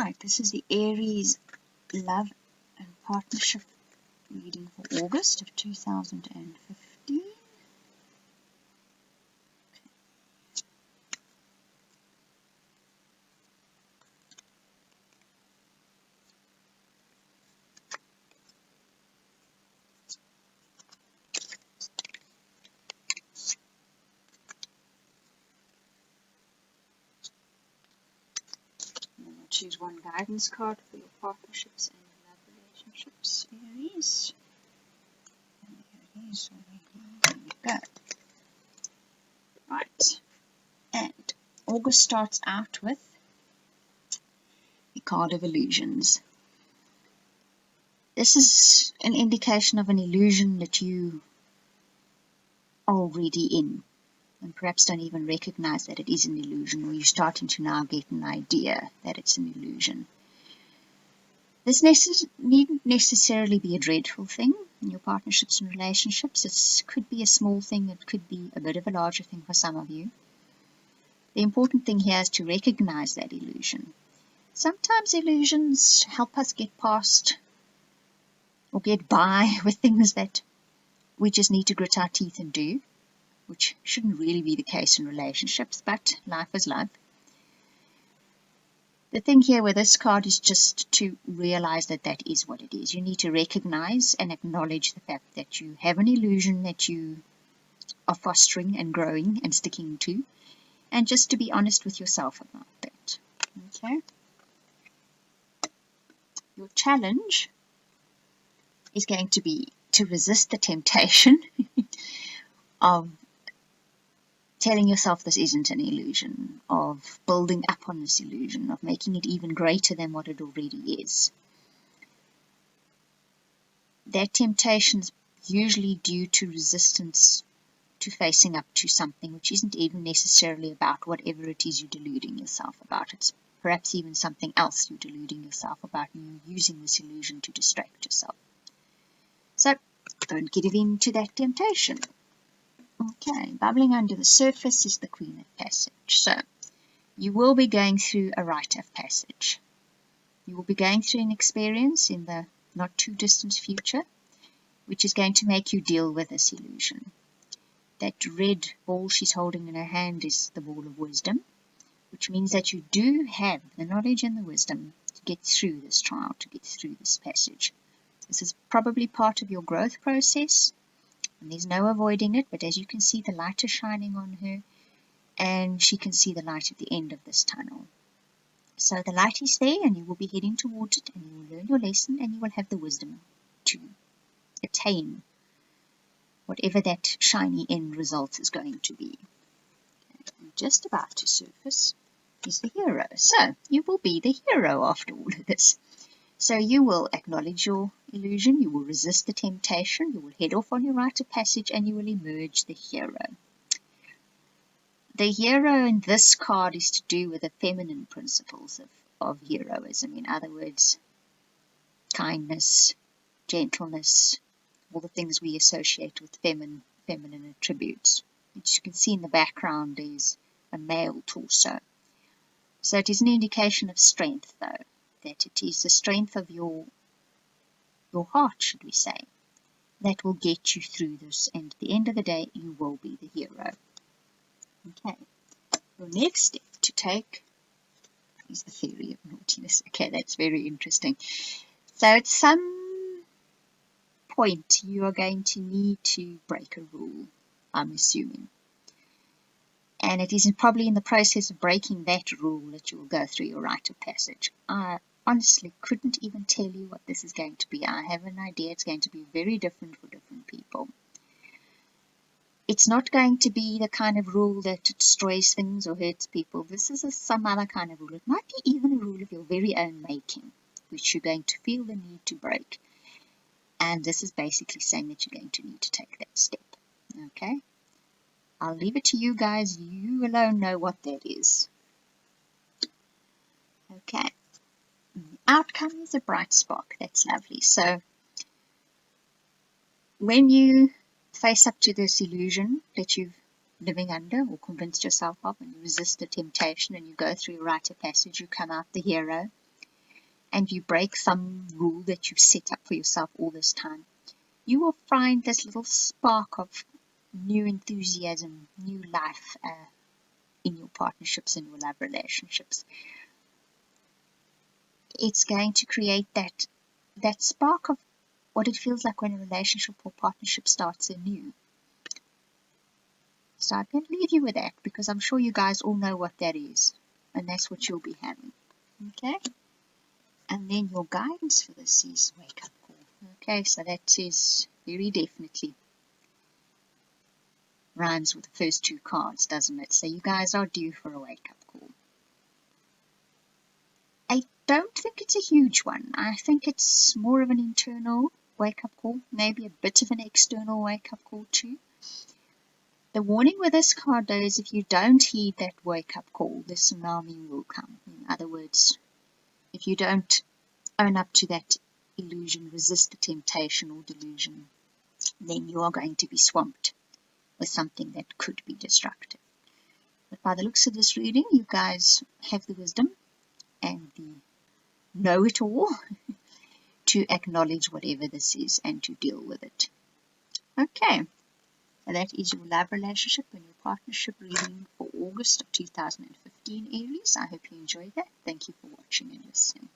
Right, this is the Aries love and partnership reading for August of 2015. And we'll choose one guidance card for your partnerships and love relationships, Aries. And there it is already. There we go. Right, and August starts out with the card of illusions. This is an indication of an illusion that you are already in, and perhaps don't even recognize that it is an illusion, or you're starting to now get an idea that it's an illusion. This needn't necessarily be a dreadful thing in your partnerships and relationships. It could be a small thing, it could be a bit of a larger thing for some of you. The important thing here is to recognize that illusion. Sometimes illusions help us get past or get by with things that we just need to grit our teeth and do, which shouldn't really be the case in relationships, but life is life. The thing here with this card is just to realize that that is what it is. You need to recognize and acknowledge the fact that you have an illusion that you are fostering and growing and sticking to, and just to be honest with yourself about that. Okay? Your challenge is going to be to resist the temptation of telling yourself this isn't an illusion, of building up on this illusion, of making it even greater than what it already is. That temptation is usually due to resistance to facing up to something which isn't even necessarily about whatever it is you're deluding yourself about. It's perhaps even something else you're deluding yourself about, and you're using this illusion to distract yourself. So, don't give in to that temptation. Okay, bubbling under the surface is the Queen of Passage. So, you will be going through a rite of passage. You will be going through an experience in the not too distant future, which is going to make you deal with this illusion. That red ball she's holding in her hand is the ball of wisdom, which means that you do have the knowledge and the wisdom to get through this trial, to get through this passage. This is probably part of your growth process, and there's no avoiding it, but as you can see, the light is shining on her, and she can see the light at the end of this tunnel. So the light is there, and you will be heading towards it, and you will learn your lesson, and you will have the wisdom to attain whatever that shiny end result is going to be. And just about to surface is the hero. So you will be the hero after all of this. So you will acknowledge your illusion, you will resist the temptation, you will head off on your rite of passage, and you will emerge the hero. The hero in this card is to do with the feminine principles of heroism. In other words, kindness, gentleness, all the things we associate with feminine attributes. As you can see in the background is a male torso. So it is an indication of strength, though, that it is the strength of your heart, should we say, that will get you through this, and at the end of the day, you will be the hero. Okay, your next step to take is the theory of naughtiness. Okay, that's very interesting. So at some point, you are going to need to break a rule, I'm assuming. And it is probably in the process of breaking that rule that you will go through your rite of passage. I honestly couldn't even tell you what this is going to be. I have an idea it's going to be very different for different people. It's not going to be the kind of rule that destroys things or hurts people. This is some other kind of rule. It might be even a rule of your very own making, which you're going to feel the need to break. And this is basically saying that you're going to need to take that step. Okay? I'll leave it to you guys. You alone know what that is. Okay. The outcome is a bright spark. That's lovely. So, when you face up to this illusion that you're living under or convinced yourself of, and you resist the temptation and you go through your rite of passage, you come out the hero. and you break some rule that you've set up for yourself all this time, you will find this little spark of new enthusiasm, new life in your partnerships and your love relationships. It's going to create that spark of what it feels like when a relationship or partnership starts anew. So I'm going to leave you with that because I'm sure you guys all know what that is, and that's what you'll be having. Okay? And then your guidance for this is wake up call. Okay, so that says very definitely rhymes with the first two cards, doesn't it? So you guys are due for a wake up call. I don't think it's a huge one. I think it's more of an internal wake up call, maybe a bit of an external wake up call too. The warning with this card though is if you don't heed that wake up call, the tsunami will come. In other words, if you don't own up to that illusion, resist the temptation or delusion, then you are going to be swamped with something that could be destructive. But by the looks of this reading, you guys have the wisdom and the know-it-all to acknowledge whatever this is and to deal with it. Okay, so that is your love relationship and your partnership reading for August of 2015, Aries. I hope you enjoyed that. Thank you for watching and listening.